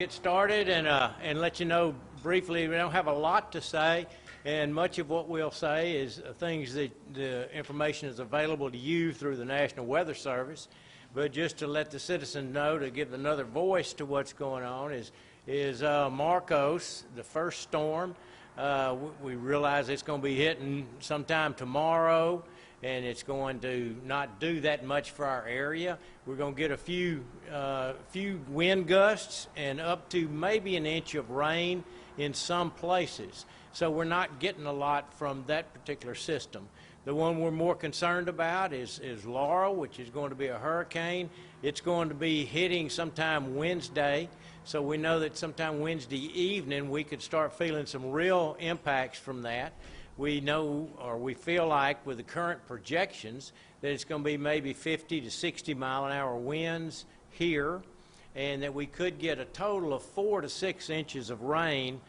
Get started and let you know briefly. We don't have a lot to say, and much of what we'll say is things that the information is available to you through the National Weather Service. But just to let the citizens know, to give another voice to what's going on, is Marcos, the first storm. We realize it's going to be hitting sometime tomorrow, and it's going to not do that much for our area. We're going to get a few wind gusts and up to maybe an inch of rain in some places. So we're not getting a lot from that particular system. The one we're more concerned about is Laurel, which is going to be a hurricane. It's going to be hitting sometime Wednesday. So we know that sometime Wednesday evening we could start feeling some real impacts from that. We know, or we feel like with the current projections, that it's going to be maybe 50 to 60 mile an hour winds here, and that we could get a total of 4 to 6 inches of rain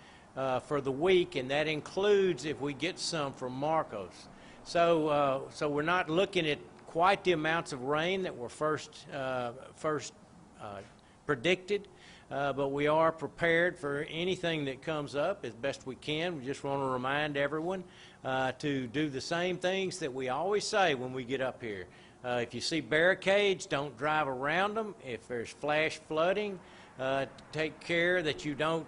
for the week, and that includes if we get some from Marcos. So we're not looking at quite the amounts of rain that were first predicted. But we are prepared for anything that comes up as best we can. We just want to remind everyone to do the same things that we always say when we get up here. If you see barricades, don't drive around them. If there's flash flooding, take care that you don't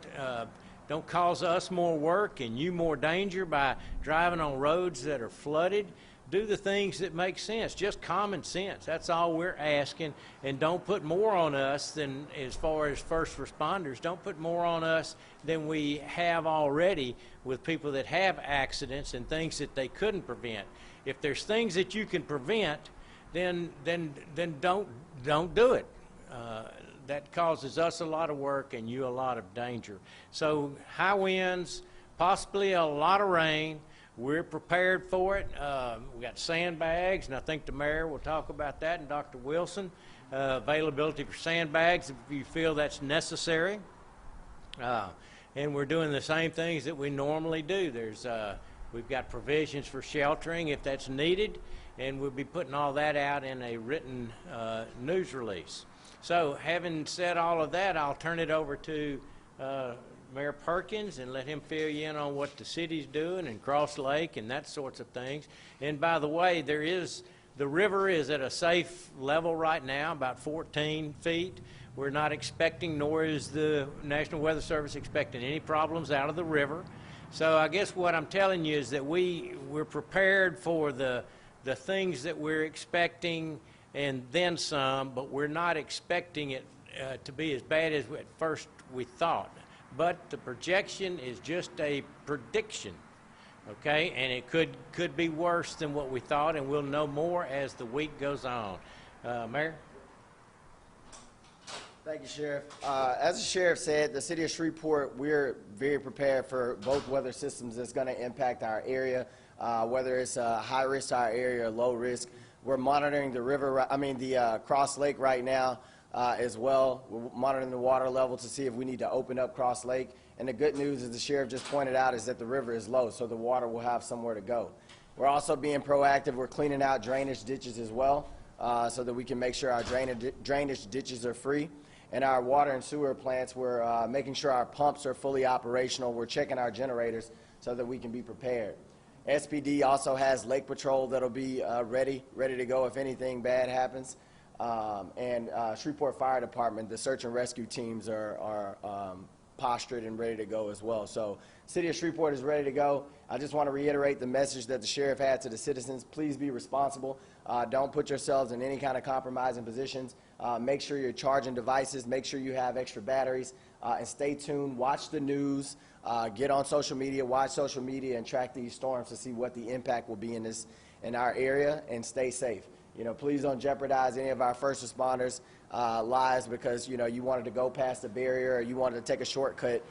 cause us more work and you more danger by driving on roads that are flooded. Do the things that make sense, just common sense. That's all we're asking. And don't put more on us than, as far as first responders, don't put more on us than we have already with people that have accidents and things that they couldn't prevent. If there's things that you can prevent, then don't do it. That causes us a lot of work and you a lot of danger. So high winds, possibly a lot of rain. We're prepared for it. We got sandbags, and I think the mayor will talk about that, and Dr. Wilson. Availability for sandbags if you feel that's necessary. And we're doing the same things that we normally do. We've got provisions for sheltering if that's needed, and we'll be putting all that out in a written news release. So having said all of that, I'll turn it over to Mayor Perkins and let him fill you in on what the city's doing and Cross Lake and that sorts of things. And by the way, the river is at a safe level right now, about 14 feet. We're not expecting, nor is the National Weather Service expecting any problems out of the river. So I guess what I'm telling you is that we're prepared for the things that we're expecting and then some, but we're not expecting it to be as bad as at first we thought. But the projection is just a prediction, okay? And it could be worse than what we thought, and we'll know more as the week goes on. Mayor? Thank you, Sheriff. As the Sheriff said, the City of Shreveport, we're very prepared for both weather systems that's going to impact our area, whether it's high risk to our area or low risk. We're monitoring the Cross Lake right now. As well. We're monitoring the water level to see if we need to open up Cross Lake. And the good news, as the Sheriff just pointed out, is that the river is low, so the water will have somewhere to go. We're also being proactive. We're cleaning out drainage ditches as well, so that we can make sure our drainage ditches are free. And our water and sewer plants, we're making sure our pumps are fully operational. We're checking our generators so that we can be prepared. SPD also has lake patrol that'll be ready to go if anything bad happens. And Shreveport Fire Department, the search and rescue teams are postured and ready to go as well. So City of Shreveport is ready to go. I just want to reiterate the message that the Sheriff had to the citizens. Please be responsible. Don't put yourselves in any kind of compromising positions. Make sure you're charging devices. Make sure you have extra batteries. And stay tuned. Watch the news. Get on social media. Watch social media and track these storms to see what the impact will be in our area, and stay safe. Please don't jeopardize any of our first responders' lives because, you wanted to go past the barrier or you wanted to take a shortcut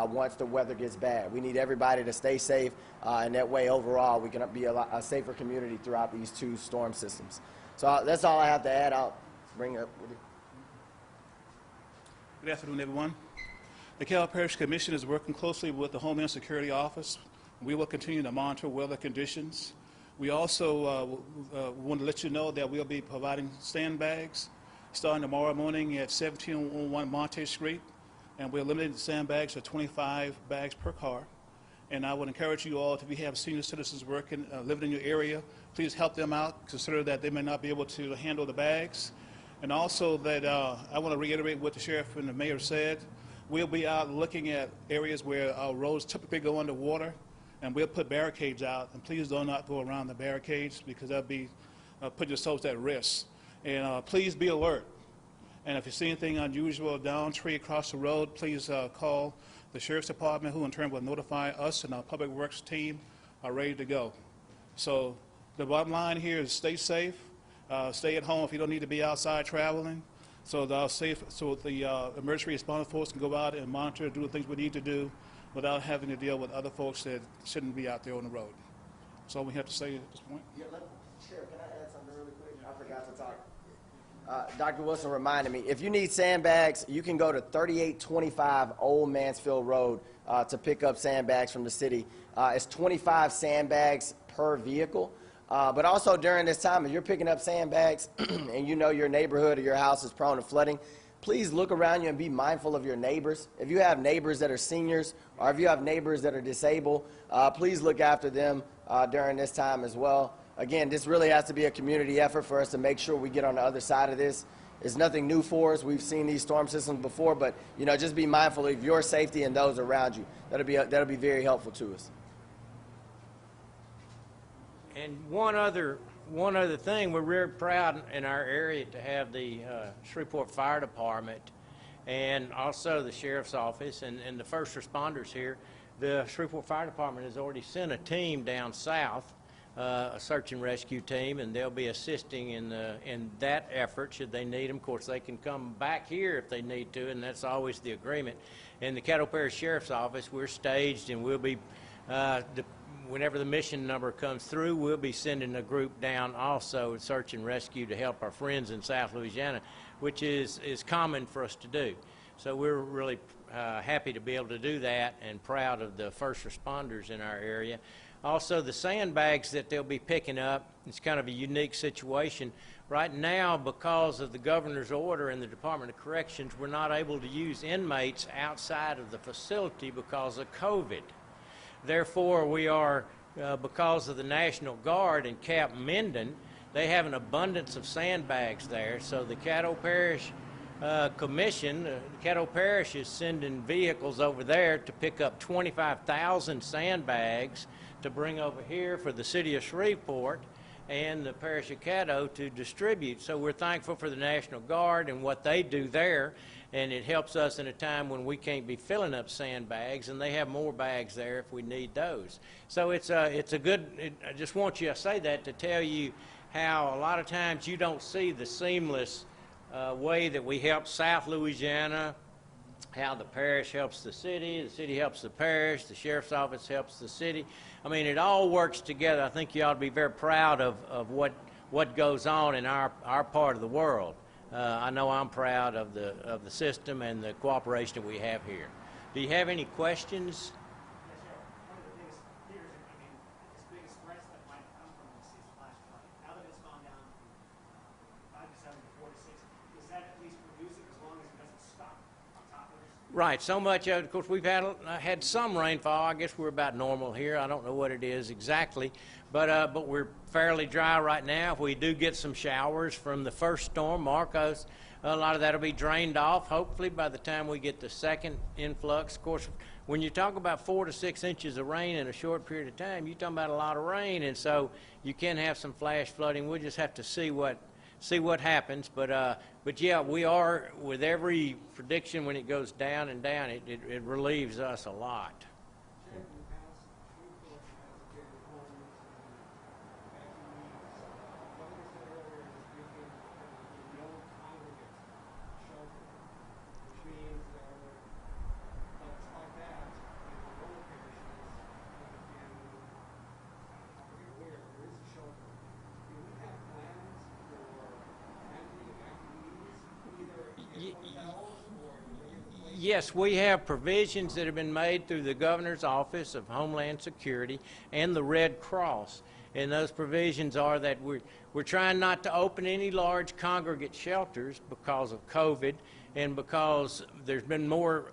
once the weather gets bad. We need everybody to stay safe, and that way, overall, we can be a safer community throughout these two storm systems. So that's all I have to add. I'll bring up. Good afternoon, everyone. The Caddo Parish Commission is working closely with the Homeland Security Office. We will continue to monitor weather conditions. We also want to let you know that we'll be providing sandbags starting tomorrow morning at 1701 Monte Street. and we're limiting the sandbags to 25 bags per car. And I would encourage you all, if you have senior citizens working, living in your area, please help them out. Consider that they may not be able to handle the bags. And also that I want to reiterate what the sheriff and the mayor said. We'll be out looking at areas where our roads typically go underwater, and we'll put barricades out. And please do not go around the barricades, because that'll be putting yourselves at risk. And please be alert. And if you see anything unusual down tree across the road, please call the Sheriff's Department, who in turn will notify us, and our Public Works team are ready to go. So the bottom line here is stay safe, stay at home if you don't need to be outside traveling, so the emergency response force can go out and monitor, do the things we need to do without having to deal with other folks that shouldn't be out there on the road. That's all we have to say at this point. Yeah, Sheriff, can I add something really quick? I forgot to talk. Dr. Wilson reminded me, if you need sandbags, you can go to 3825 Old Mansfield Road to pick up sandbags from the city. It's 25 sandbags per vehicle. But also during this time, if you're picking up sandbags and you know your neighborhood or your house is prone to flooding, please look around you and be mindful of your neighbors. If you have neighbors that are seniors, or if you have neighbors that are disabled, please look after them during this time as well. Again, this really has to be a community effort for us to make sure we get on the other side of this. It's nothing new for us. We've seen these storm systems before, but just be mindful of your safety and those around you. That'll be very helpful to us. And one other thing, we're very proud in our area to have the Shreveport Fire Department and also the Sheriff's Office and the first responders here. The Shreveport Fire Department has already sent a team down south, a search and rescue team, and they'll be assisting in that effort should they need them. Of course, they can come back here if they need to, and that's always the agreement. In the Caddo Parish Sheriff's Office, we're staged, and we'll be whenever the mission number comes through, we'll be sending a group down also, search and rescue, to help our friends in South Louisiana, which is common for us to do. So we're really happy to be able to do that and proud of the first responders in our area. Also, the sandbags that they'll be picking up, it's kind of a unique situation. Right now, because of the governor's order and the Department of Corrections, we're not able to use inmates outside of the facility because of COVID. Therefore, we are, because of the National Guard and Camp Minden, they have an abundance of sandbags there. So the Caddo Parish Commission, Caddo Parish is sending vehicles over there to pick up 25,000 sandbags to bring over here for the city of Shreveport and the parish of Caddo to distribute. So we're thankful for the National Guard and what they do there, and it helps us in a time when we can't be filling up sandbags, and they have more bags there if we need those. So it's a good, I just want you to say that to tell you how a lot of times you don't see the seamless way that we help South Louisiana, how the parish helps the city helps the parish, the sheriff's office helps the city. I mean, it all works together. I think you ought to be very proud of what goes on in our part of the world. I know I'm proud of the system and the cooperation that we have here. Do you have any questions? Right, so much of course, we've had some rainfall. I guess we're about normal here. I don't know what it is exactly, but we're fairly dry right now. If we do get some showers from the first storm, Marcos, a lot of that will be drained off, hopefully, by the time we get the second influx. Of course, when you talk about 4 to 6 inches of rain in a short period of time, you're talking about a lot of rain, and so you can have some flash flooding. We'll just have to see what happens, but yeah, we are, with every prediction, when it goes down and down, it relieves us a lot. Yes, we have provisions that have been made through the Governor's Office of Homeland Security and the Red Cross. And those provisions are that we're trying not to open any large congregate shelters because of COVID, and because there's been more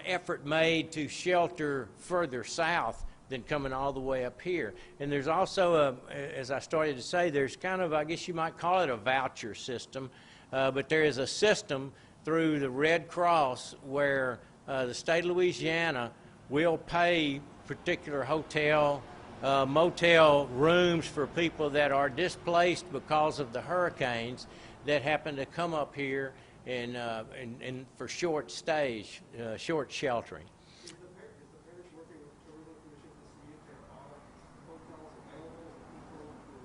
effort made to shelter further south than coming all the way up here. And there's also, as I started to say, there's kind of, I guess you might call it a voucher system, but there is a system through the Red Cross where the state of Louisiana will pay particular hotel, motel rooms for people that are displaced because of the hurricanes that happen to come up here and for short stays, short sheltering. Is the parish working with the Tourism Commission to see if there are hotels available for people who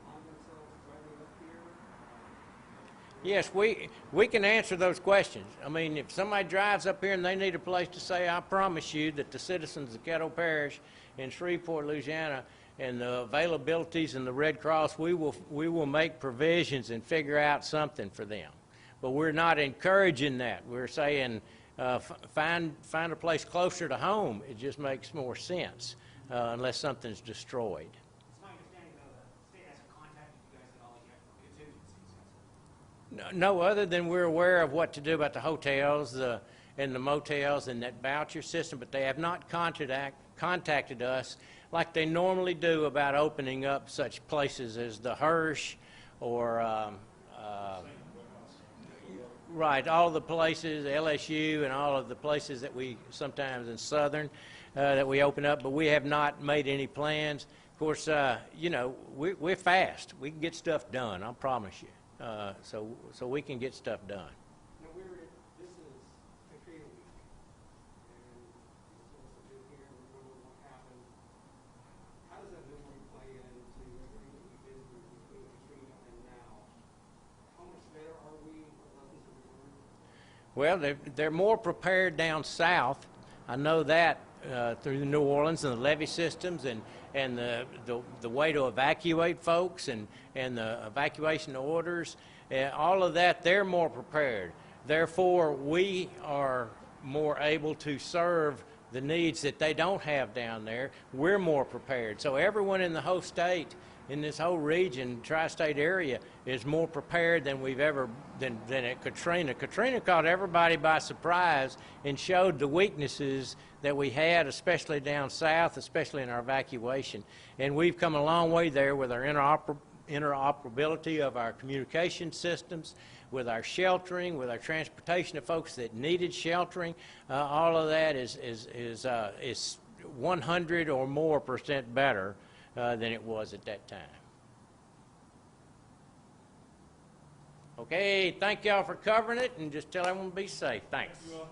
find themselves driving up here? Yes, we can answer those questions. I mean, if somebody drives up here and they need a place to stay, I promise you that the citizens of Caddo Parish in Shreveport, Louisiana, and the availabilities in the Red Cross, we will make provisions and figure out something for them. But we're not encouraging that. We're saying find a place closer to home. It just makes more sense unless something's destroyed. It's my understanding, though, the state hasn't contacted you guys at all yet for contingencies. No, other than we're aware of what to do about the hotels and the motels and that voucher system, but they have not contacted us like they normally do about opening up such places as the Hirsch or right, all the places, LSU and all of the places that we sometimes in Southern that we open up, but we have not made any plans. Of course, you know, we're fast. We can get stuff done, I promise you. So we can get stuff done. Now, this is Katrina week, and it's also been here, and we're wondering what happened. How does that normally play into everything that we've been through between Katrina and now? How much better are we? What lessons have we learned? Well, they're more prepared down south. I know that through New Orleans and the levee systems and the way to evacuate folks and the evacuation orders, all of that, they're more prepared. Therefore, we are more able to serve the needs that they don't have down there. We're more prepared. So everyone in the whole state, in this whole region, tri-state area, is more prepared than we've ever than at Katrina. Katrina caught everybody by surprise and showed the weaknesses that we had, especially down south, especially in our evacuation. And we've come a long way there with our interoperability of our communication systems, with our sheltering, with our transportation of folks that needed sheltering. All of that is 100 or more % better than it was at that time. Okay, thank y'all for covering it, and just tell everyone to be safe. Thanks. Thank you all.